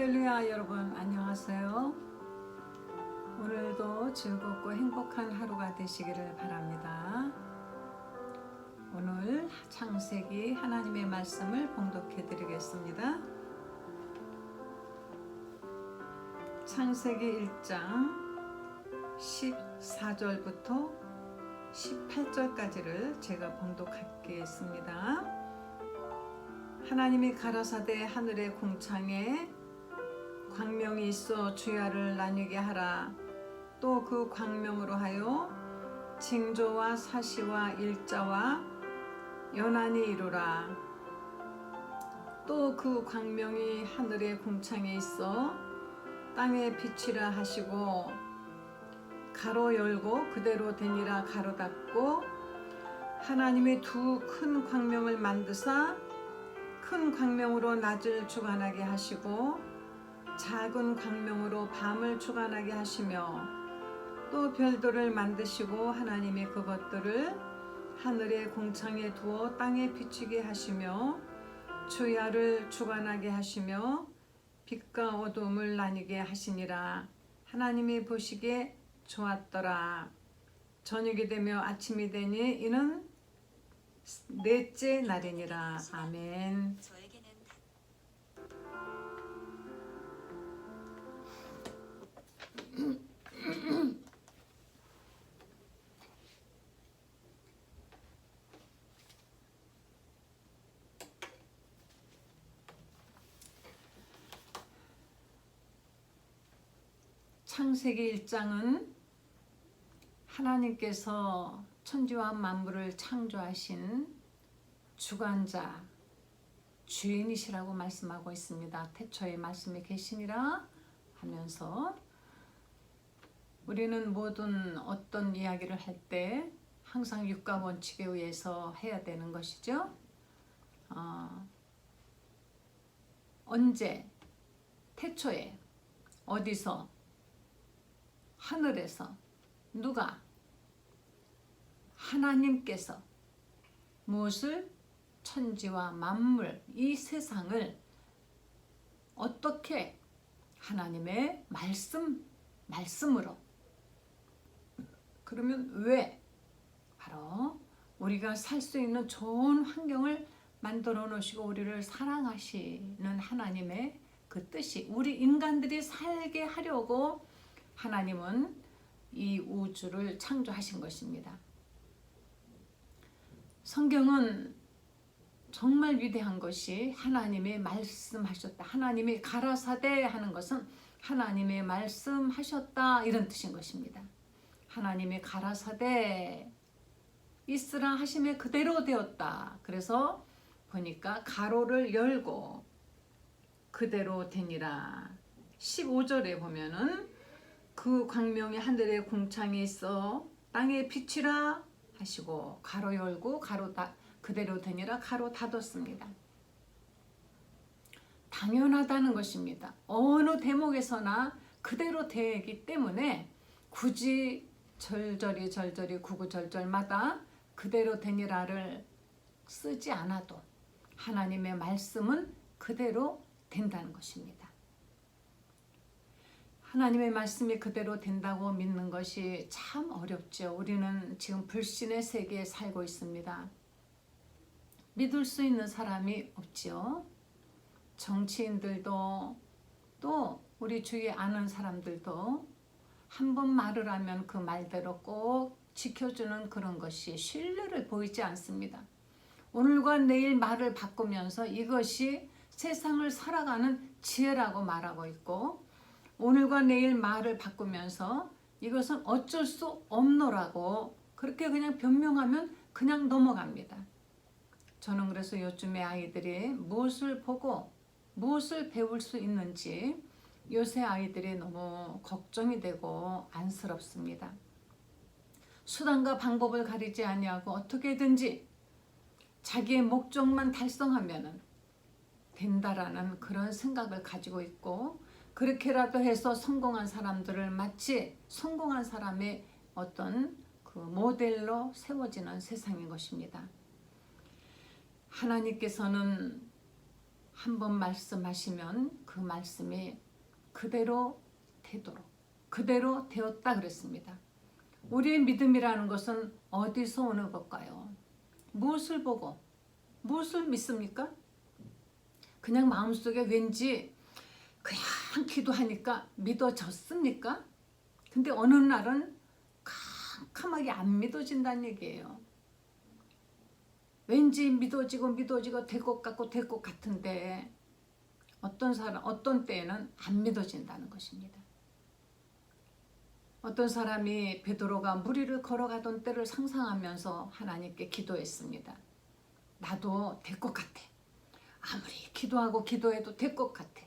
할렐루야. 여러분 안녕하세요. 오늘도 즐겁고 행복한 하루가 되시기를 바랍니다. 오늘 창세기 하나님의 말씀을 봉독해 드리겠습니다. 창세기 1장 14절부터 18절까지를 제가 봉독하겠습니다. 하나님이 가라사대 하늘의 궁창에 광명이 있어 주야를 나뉘게 하라. 또 그 광명으로 하여 징조와 사시와 일자와 연한이 이루라. 또 그 광명이 하늘의 궁창에 있어 땅에 비치라 하시고 가로 열고 그대로 되니라 가로 닫고 하나님이 두 큰 광명을 만드사 큰 광명으로 낮을 주관하게 하시고 작은 광명으로 밤을 주관하게 하시며 또 별들을 만드시고 하나님이 그것들을 하늘의 궁창에 두어 땅에 비추게 하시며 주야를 주관하게 하시며 빛과 어둠을 나뉘게 하시니라. 하나님이 보시기에 좋았더라. 저녁이 되며 아침이 되니 이는 넷째 날이니라. 아멘. 창세기 1장은 하나님께서 천지와 만물을 창조하신 주관자, 주인이시라고 말씀하고 있습니다. 태초에 말씀이 계시니라 하면서 우리는 모든 어떤 이야기를 할 때 항상 육가 원칙에 의해서 해야 되는 것이죠. 언제, 태초에, 어디서, 하늘에서, 누가, 하나님께서 무엇을 천지와 만물, 이 세상을 어떻게 하나님의 말씀으로 그러면 왜? 바로 우리가 살 수 있는 좋은 환경을 만들어 놓으시고 우리를 사랑하시는 하나님의 그 뜻이 우리 인간들이 살게 하려고 하나님은 이 우주를 창조하신 것입니다. 성경은 정말 위대한 것이 하나님이 말씀하셨다. 하나님이 가라사대 하는 것은 하나님이 말씀하셨다 이런 뜻인 것입니다. 하나님이 가라사대 있으라 하심에 그대로 되었다. 그래서 보니까 가로를 열고 그대로 되니라. 15절에 보면은 그 광명이 하늘의 궁창에 있어 땅에 비치라 하시고 가로 열고 그대로 되니라 가로 닫았습니다. 당연하다는 것입니다. 어느 대목에서나 그대로 되기 때문에 굳이 절절히 구구절절마다 그대로 되니라를 쓰지 않아도 하나님의 말씀은 그대로 된다는 것입니다. 하나님의 말씀이 그대로 된다고 믿는 것이 참 어렵죠. 우리는 지금 불신의 세계에 살고 있습니다. 믿을 수 있는 사람이 없지요. 정치인들도 또 우리 주위에 아는 사람들도 한 번 말을 하면 그 말대로 꼭 지켜주는 그런 것이 신뢰를 보이지 않습니다. 오늘과 내일 말을 바꾸면서 이것이 세상을 살아가는 지혜라고 말하고 있고 오늘과 내일 말을 바꾸면서 이것은 어쩔 수 없노라고 그렇게 그냥 변명하면 그냥 넘어갑니다. 저는 그래서 요즘에 아이들이 무엇을 보고 무엇을 배울 수 있는지 요새 아이들이 너무 걱정이 되고 안쓰럽습니다. 수단과 방법을 가리지 아니하고 어떻게든지 자기의 목적만 달성하면 된다라는 그런 생각을 가지고 있고 그렇게라도 해서 성공한 사람들을 마치 성공한 사람의 어떤 그 모델로 세워지는 세상인 것입니다. 하나님께서는 한번 말씀하시면 그 말씀이 그대로 되도록 그대로 되었다 그랬습니다. 우리의 믿음이라는 것은 어디서 오는 걸까요? 무엇을 보고 무엇을 믿습니까? 그냥 마음속에 왠지 그냥 기도하니까 믿어졌습니까? 근데 어느 날은 캄캄하게 안 믿어진다는 얘기예요. 왠지 믿어지고 될 것 같고 될 것 같은데 어떤 때에는 안 믿어진다는 것입니다. 어떤 사람이 베드로가 물 위를 걸어가던 때를 상상하면서 하나님께 기도했습니다. 나도 될 것 같아. 아무리 기도하고 기도해도 될 것 같아.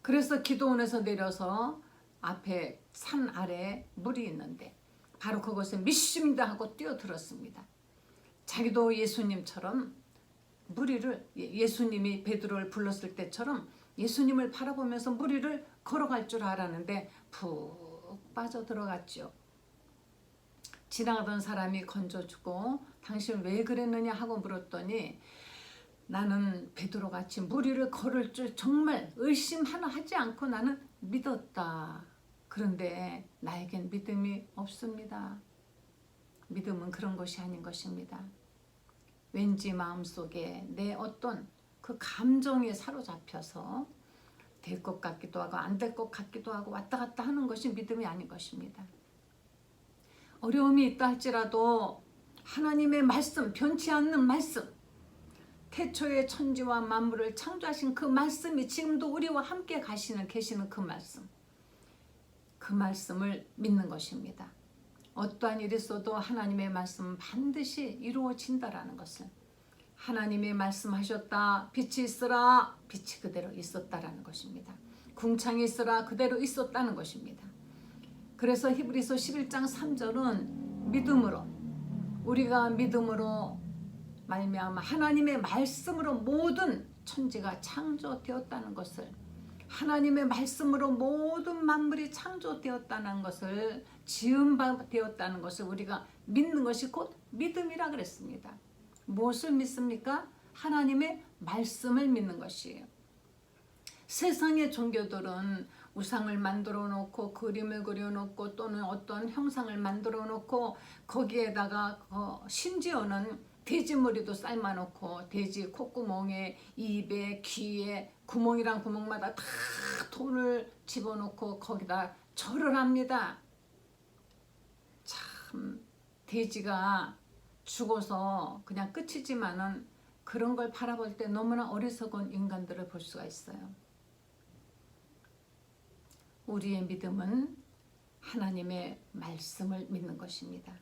그래서 기도원에서 내려서 앞에 산 아래에 물이 있는데 바로 그것에 믿습니다 하고 뛰어들었습니다. 자기도 예수님처럼 물 위를 예수님이 베드로를 불렀을 때처럼 예수님을 바라보면서 물 위를 걸어갈 줄 알았는데 푹 빠져들어갔죠. 지나가던 사람이 건져주고 당신 왜 그랬느냐 하고 물었더니 나는 베드로같이 물 위를 걸을 줄 정말 의심 하나 하지 않고 나는 믿었다. 그런데 나에겐 믿음이 없습니다. 믿음은 그런 것이 아닌 것입니다. 왠지 마음속에 내 어떤 그 감정에 사로잡혀서 될 것 같기도 하고 안 될 것 같기도 하고 왔다 갔다 하는 것이 믿음이 아닌 것입니다. 어려움이 있다 할지라도 하나님의 말씀, 변치 않는 말씀, 태초에 천지와 만물을 창조하신 그 말씀이 지금도 우리와 함께 계시는 그 말씀을 믿는 것입니다. 어떠한 일이 있어도 하나님의 말씀은 반드시 이루어진다라는 것을, 하나님이 말씀하셨다 빛이 있으라 빛이 그대로 있었다라는 것입니다. 궁창이 있으라 그대로 있었다는 것입니다. 그래서 히브리서 11장 3절은 믿음으로, 우리가 믿음으로 말미암아 하나님의 말씀으로 모든 천지가 창조되었다는 것을, 하나님의 말씀으로 모든 만물이 창조되었다는 것을, 지은 바 되었다는 것을 우리가 믿는 것이 곧 믿음이라 그랬습니다. 무엇을 믿습니까? 하나님의 말씀을 믿는 것이에요. 세상의 종교들은 우상을 만들어 놓고 그림을 그려 놓고 또는 어떤 형상을 만들어 놓고 거기에다가 심지어는 돼지 머리도 삶아 놓고 돼지 콧구멍에 입에 귀에 구멍이랑 구멍마다 다 돈을 집어넣고 거기다 절을 합니다. 참 돼지가 죽어서 그냥 끝이지만은 그런 걸 바라볼 때 너무나 어리석은 인간들을 볼 수가 있어요. 우리의 믿음은 하나님의 말씀을 믿는 것입니다.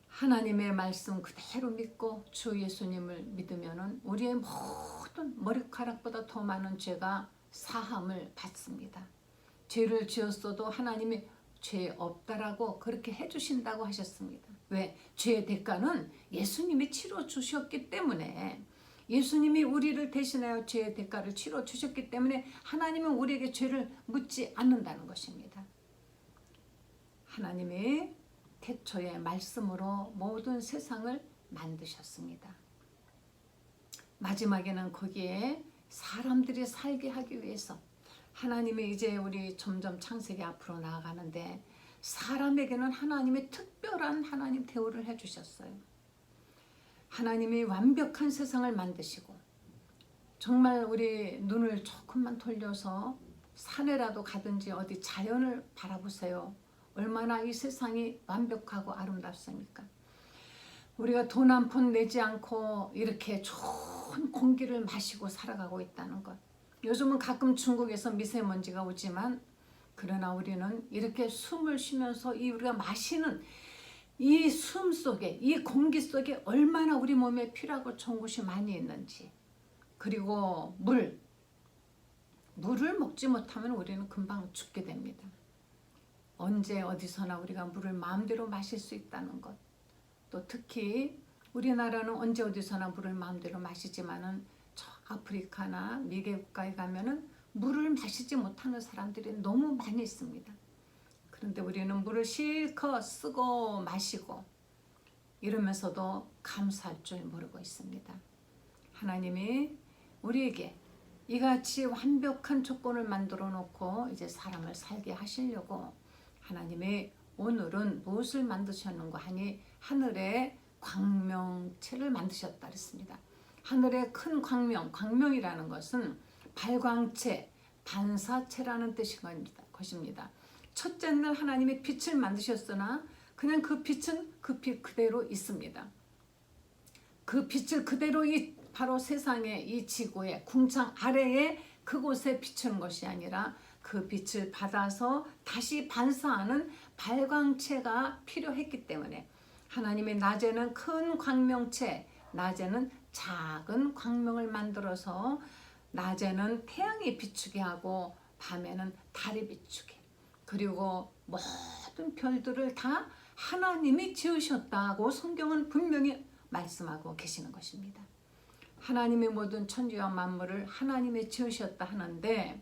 하나님의 말씀 그대로 믿고 주 예수님을 믿으면은 우리의 모든 머리카락보다 더 많은 죄가 사함을 받습니다. 죄를 지었어도 하나님이 죄 없다라고 그렇게 해주신다고 하셨습니다. 왜? 죄의 대가는 예수님이 치러 주셨기 때문에, 예수님이 우리를 대신하여 죄의 대가를 치러 주셨기 때문에 하나님은 우리에게 죄를 묻지 않는다는 것입니다. 하나님이 태초의 말씀으로 모든 세상을 만드셨습니다. 마지막에는 거기에 사람들이 살게 하기 위해서 하나님이 이제 우리 점점 창세기 앞으로 나아가는데 사람에게는 하나님의 특별한 하나님 대우를 해주셨어요. 하나님이 완벽한 세상을 만드시고 정말 우리 눈을 조금만 돌려서 산에라도 가든지 어디 자연을 바라보세요. 얼마나 이 세상이 완벽하고 아름답습니까? 우리가 돈 한 푼 내지 않고 이렇게 좋은 공기를 마시고 살아가고 있다는 것. 요즘은 가끔 중국에서 미세먼지가 오지만 그러나 우리는 이렇게 숨을 쉬면서 우리가 마시는 이 숨 속에, 이 공기 속에 얼마나 우리 몸에 필요하고 좋은 것이 많이 있는지, 그리고 물을 먹지 못하면 우리는 금방 죽게 됩니다. 언제 어디서나 우리가 물을 마음대로 마실 수 있다는 것, 또 특히 우리나라는 언제 어디서나 물을 마음대로 마시지만은 저 아프리카나 미개 국가에 가면은 물을 마시지 못하는 사람들이 너무 많이 있습니다. 그런데 우리는 물을 실컷 쓰고 마시고 이러면서도 감사할 줄 모르고 있습니다. 하나님이 우리에게 이같이 완벽한 조건을 만들어 놓고 이제 사람을 살게 하시려고 하나님의 오늘은 무엇을 만드셨는가 하니 하늘에 광명체를 만드셨다 그랬습니다. 하늘의 큰 광명, 광명이라는 것은 발광체, 반사체라는 뜻인 것입니다. 첫째 날 하나님의 빛을 만드셨으나 그냥 그 빛은 그 빛 그대로 있습니다. 그 빛을 그대로 바로 세상의 이 지구의 궁창 아래에 그곳에 비추는 것이 아니라 그 빛을 받아서 다시 반사하는 발광체가 필요했기 때문에 하나님의 낮에는 큰 광명체, 낮에는 작은 광명을 만들어서 낮에는 태양이 비추게 하고 밤에는 달이 비추게, 그리고 모든 별들을 다 하나님이 지으셨다고 성경은 분명히 말씀하고 계시는 것입니다. 하나님의 모든 천지와 만물을 하나님이 지으셨다 하는데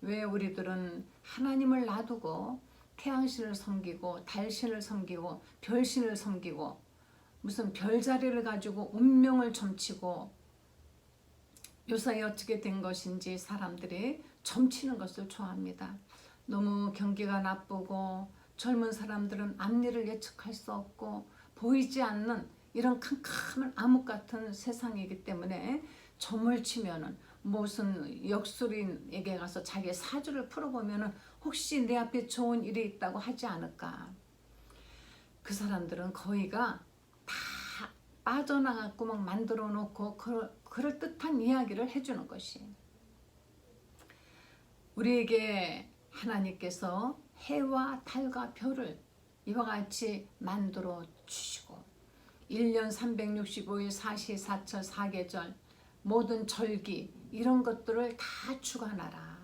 왜 우리들은 하나님을 놔두고 태양신을 섬기고 달신을 섬기고 별신을 섬기고 무슨 별자리를 가지고 운명을 점치고 요사이 어떻게 된 것인지 사람들이 점치는 것을 좋아합니다. 너무 경기가 나쁘고 젊은 사람들은 앞일을 예측할 수 없고 보이지 않는 이런 캄캄한 암흑 같은 세상이기 때문에 점을 치면은 무슨 역술인에게 가서 자기의 사주를 풀어보면은 혹시 내 앞에 좋은 일이 있다고 하지 않을까. 그 사람들은 거의가 다 빠져나가고 막 만들어 놓고 그럴듯한 이야기를 해주는 것이. 우리에게 하나님께서 해와 달과 별을 이와 같이 만들어 주시고 1년 365일 4시4철 4계절 모든 절기 이런 것들을 다 주관하라.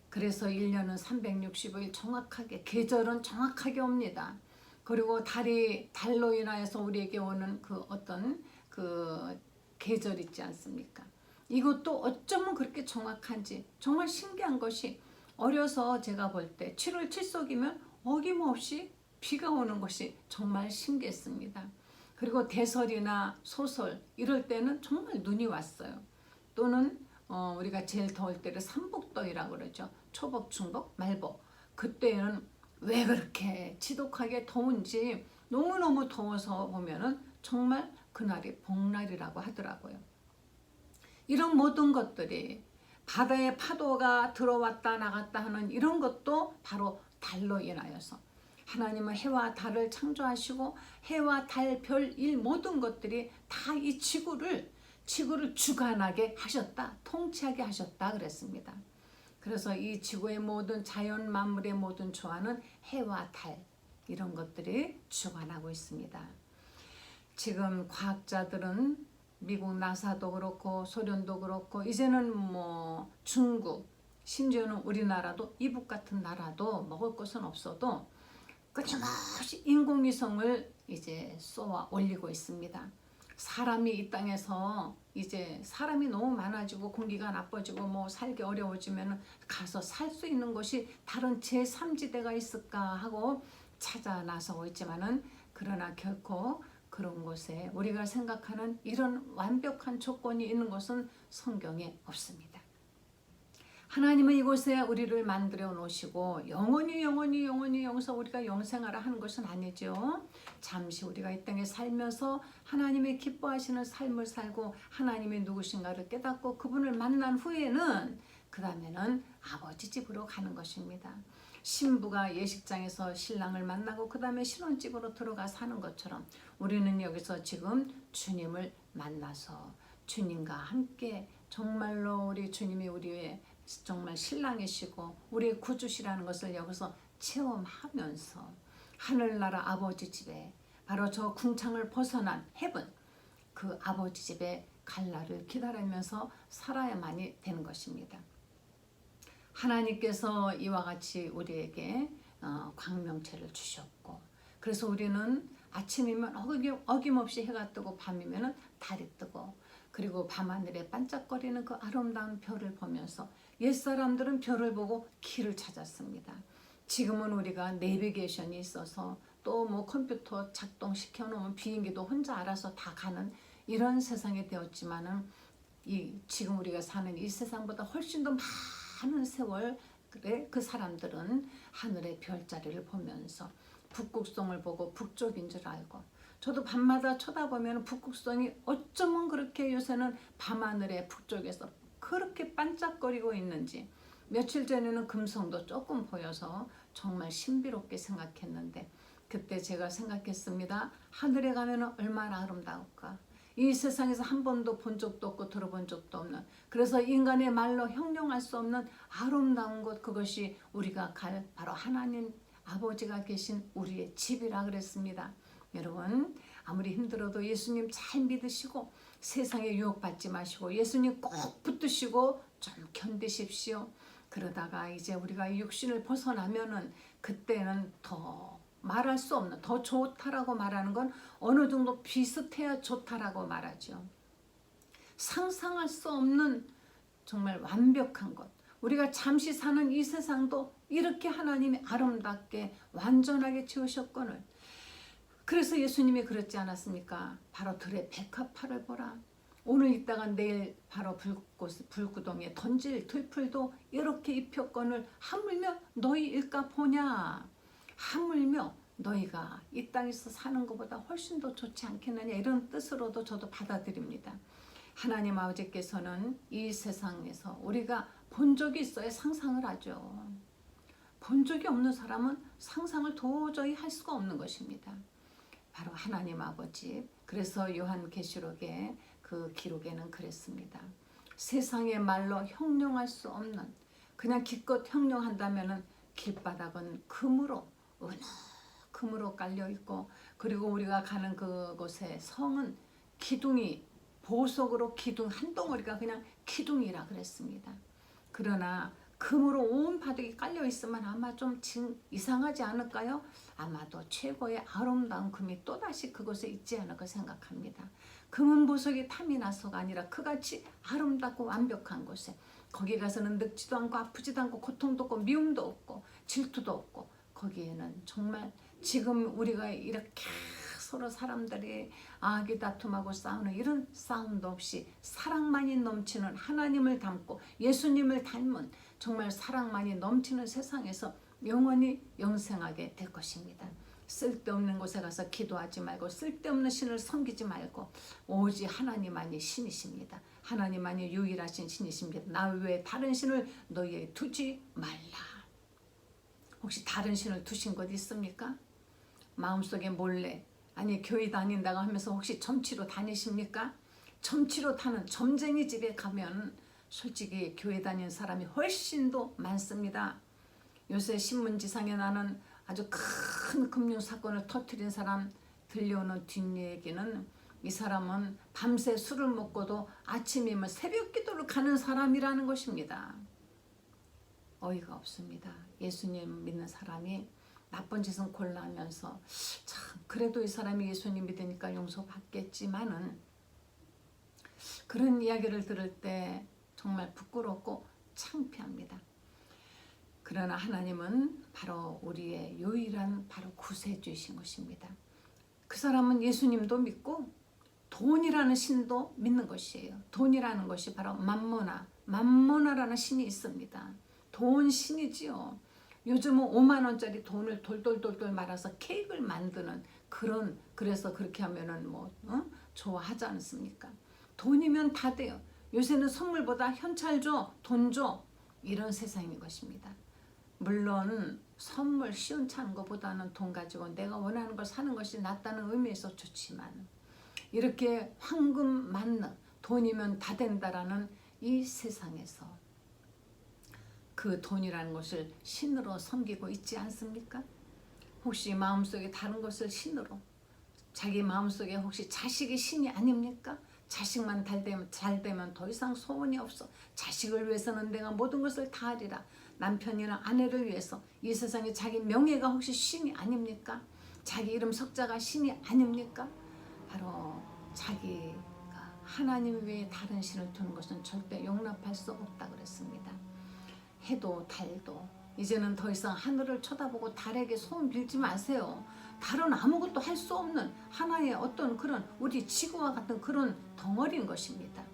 그래서 1년은 365일 정확하게 계절은 정확하게 옵니다. 그리고 달로 인하여서 우리에게 오는 그 어떤 그 계절 있지 않습니까? 이것도 어쩌면 그렇게 정확한지 정말 신기한 것이 어려서 제가 볼 때 7월 7석이면 어김없이 비가 오는 것이 정말 신기했습니다. 그리고 대설이나 소설 이럴 때는 정말 눈이 왔어요. 또는 우리가 제일 더울 때를 삼복더위라고 그러죠. 초복, 중복, 말복. 그때는 왜 그렇게 지독하게 더운지 너무너무 더워서 보면은 정말 그날이 복날이라고 하더라고요. 이런 모든 것들이 바다의 파도가 들어왔다 나갔다 하는 이런 것도 바로 달로 인하여서 하나님은 해와 달을 창조하시고 해와 달, 별, 일 모든 것들이 다 이 지구를 주관하게 하셨다, 통치하게 하셨다 그랬습니다. 그래서 이 지구의 모든 자연 만물의 모든 조화는 해와 달 이런 것들이 주관하고 있습니다. 지금 과학자들은 미국 나사도 그렇고 소련도 그렇고 이제는 뭐 중국 심지어는 우리나라도 이북 같은 나라도 먹을 것은 없어도 끊임없이 인공위성을 이제 쏘아 올리고 있습니다. 사람이 이 땅에서 이제 사람이 너무 많아지고 공기가 나빠지고 뭐 살기 어려워지면 가서 살 수 있는 곳이 다른 제3지대가 있을까 하고 찾아 나서고 있지만은 그러나 결코 그런 곳에 우리가 생각하는 이런 완벽한 조건이 있는 곳은 성경에 없습니다. 하나님은 이곳에 우리를 만들어 놓으시고 영원히 여기서 우리가 영생하라 하는 것은 아니죠. 잠시 우리가 이 땅에 살면서 하나님의 기뻐하시는 삶을 살고 하나님이 누구신가를 깨닫고 그분을 만난 후에는 그 다음에는 아버지 집으로 가는 것입니다. 신부가 예식장에서 신랑을 만나고 그 다음에 신혼집으로 들어가 사는 것처럼 우리는 여기서 지금 주님을 만나서 주님과 함께 정말로 우리 주님이 우리의 정말 신랑이시고 우리의 구주시라는 것을 여기서 체험하면서 하늘나라 아버지 집에 바로 저 궁창을 벗어난 헤븐 그 아버지 집에 갈 날을 기다리면서 살아야만이 되는 것입니다. 하나님께서 이와 같이 우리에게 광명체를 주셨고 그래서 우리는 아침이면 어김없이 해가 뜨고 밤이면 달이 뜨고 그리고 밤하늘에 반짝거리는 그 아름다운 별을 보면서 옛사람들은 별을 보고 길을 찾았습니다. 지금은 우리가 내비게이션이 있어서 또 뭐 컴퓨터 작동시켜 놓으면 비행기도 혼자 알아서 다 가는 이런 세상이 되었지만은 지금 우리가 사는 이 세상보다 훨씬 더 많은 세월 그래 그 사람들은 하늘의 별자리를 보면서 북극성을 보고 북쪽인 줄 알고, 저도 밤마다 쳐다보면 북극성이 어쩌면 그렇게 요새는 밤하늘의 북쪽에서 그렇게 반짝거리고 있는지, 며칠 전에는 금성도 조금 보여서 정말 신비롭게 생각했는데, 그때 제가 생각했습니다. 하늘에 가면 얼마나 아름다울까. 이 세상에서 한 번도 본 적도 없고 들어본 적도 없는, 그래서 인간의 말로 형용할 수 없는 아름다운 것, 그것이 우리가 갈 바로 하나님 아버지가 계신 우리의 집이라 그랬습니다. 여러분, 아무리 힘들어도 예수님 잘 믿으시고 세상에 유혹받지 마시고 예수님 꼭 붙드시고 좀 견디십시오. 그러다가 이제 우리가 육신을 벗어나면은 그때는 더 말할 수 없는, 더 좋다라고 말하는 건 어느 정도 비슷해야 좋다라고 말하죠. 상상할 수 없는 정말 완벽한 것, 우리가 잠시 사는 이 세상도 이렇게 하나님이 아름답게 완전하게 지으셨거늘, 그래서 예수님이 그랬지 않았습니까? 바로 들의 백합화를 보라. 오늘 있다가 내일 바로 불구덩이에 던질 들풀도 이렇게 입혔거늘 하물며 너희 일까 보냐. 하물며 너희가 이 땅에서 사는 것보다 훨씬 더 좋지 않겠느냐, 이런 뜻으로도 저도 받아들입니다. 하나님 아버지께서는 이 세상에서 우리가 본 적이 있어야 상상을 하죠. 본 적이 없는 사람은 상상을 도저히 할 수가 없는 것입니다. 바로 하나님 아버지. 그래서 요한계시록의 그 기록에는 그랬습니다. 세상의 말로 형용할 수 없는, 그냥 기껏 형용한다면은 길바닥은 금으로, 금으로 깔려 있고, 그리고 우리가 가는 그곳의 성은 기둥이 보석으로, 기둥 한 덩어리가 그냥 기둥이라 그랬습니다. 그러나 금으로 온 바닥이 깔려 있으면 아마 좀 이상하지 않을까요? 아마도 최고의 아름다운 금이 또다시 그곳에 있지 않을까 생각합니다. 금은 보석이 탐이 나서가 아니라 그같이 아름답고 완벽한 곳에, 거기 가서는 늙지도 않고 아프지도 않고 고통도 없고 미움도 없고 질투도 없고, 거기에는 정말 지금 우리가 이렇게 서로 사람들이 악이 다툼하고 싸우는 이런 싸움도 없이 사랑만이 넘치는, 하나님을 닮고 예수님을 닮은 정말 사랑만이 넘치는 세상에서 영원히 영생하게 될 것입니다. 쓸데없는 곳에 가서 기도하지 말고 쓸데없는 신을 섬기지 말고 오직 하나님만이 신이십니다. 하나님만이 유일하신 신이십니다. 나 외에 다른 신을 너희에 두지 말라. 혹시 다른 신을 두신 것 있습니까? 마음속에 몰래, 아니 교회 다닌다고 하면서 혹시 점치러 다니십니까? 점치러 타는 점쟁이 집에 가면 솔직히 교회 다니는 사람이 훨씬 더 많습니다. 요새 신문지상에 나는 아주 큰 금융사건을 터뜨린 사람 들려오는 뒷얘기는, 이 사람은 밤새 술을 먹고도 아침이면 새벽 기도를 가는 사람이라는 것입니다. 어이가 없습니다. 예수님 믿는 사람이 나쁜 짓은 골라하면서 참 그래도 이 사람이 예수님 믿으니까 용서받겠지만은, 그런 이야기를 들을 때 정말 부끄럽고 창피합니다. 그러나 하나님은 바로 우리의 유일한 바로 구세주이신 것입니다. 그 사람은 예수님도 믿고 돈이라는 신도 믿는 것이에요. 돈이라는 것이 바로 맘모나라는 신이 있습니다. 돈 신이지요. 요즘은 5만 원짜리 돈을 돌돌돌돌 말아서 케이크를 만드는 그런, 그래서 그렇게 하면은 좋아하지 않습니까? 돈이면 다 돼요. 요새는 선물보다 현찰 줘, 돈 줘, 이런 세상인 것입니다. 물론 선물 시원찮은 것보다는 돈 가지고 내가 원하는 걸 사는 것이 낫다는 의미에서 좋지만, 이렇게 황금 만능, 돈이면 다 된다라는 이 세상에서 그 돈이라는 것을 신으로 섬기고 있지 않습니까? 혹시 마음속에 다른 것을 신으로, 자기 마음속에 혹시 자식이 신이 아닙니까? 자식만 잘 되면 더 이상 소원이 없어. 자식을 위해서는 내가 모든 것을 다 하리라. 남편이나 아내를 위해서 이 세상에 자기 명예가 혹시 신이 아닙니까? 자기 이름 석자가 신이 아닙니까? 바로 자기가 하나님 외에 다른 신을 두는 것은 절대 용납할 수 없다 그랬습니다. 해도 달도 이제는 더 이상 하늘을 쳐다보고 달에게 소원 빌지 마세요. 달은 아무것도 할 수 없는 하나의 어떤 그런 우리 지구와 같은 그런 덩어리인 것입니다.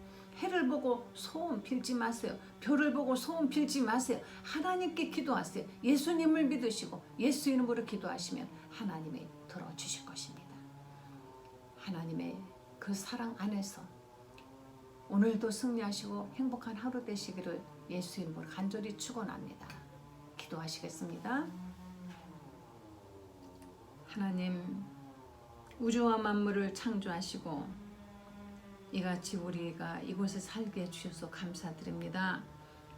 해를 보고 소원 빌지 마세요. 별을 보고 소원 빌지 마세요. 하나님께 기도하세요. 예수님을 믿으시고 예수 이름으로 기도하시면 하나님이 들어주실 것입니다. 하나님의 그 사랑 안에서 오늘도 승리하시고 행복한 하루 되시기를 예수 이름으로 간절히 축원합니다. 기도하시겠습니다. 하나님, 우주와 만물을 창조하시고 이같이 우리가 이곳에 살게 해주셔서 감사드립니다.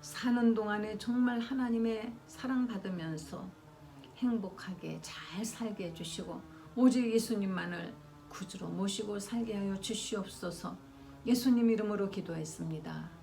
사는 동안에 정말 하나님의 사랑받으면서 행복하게 잘 살게 해주시고 오직 예수님만을 구주로 모시고 살게 하여 주시옵소서. 예수님 이름으로 기도했습니다.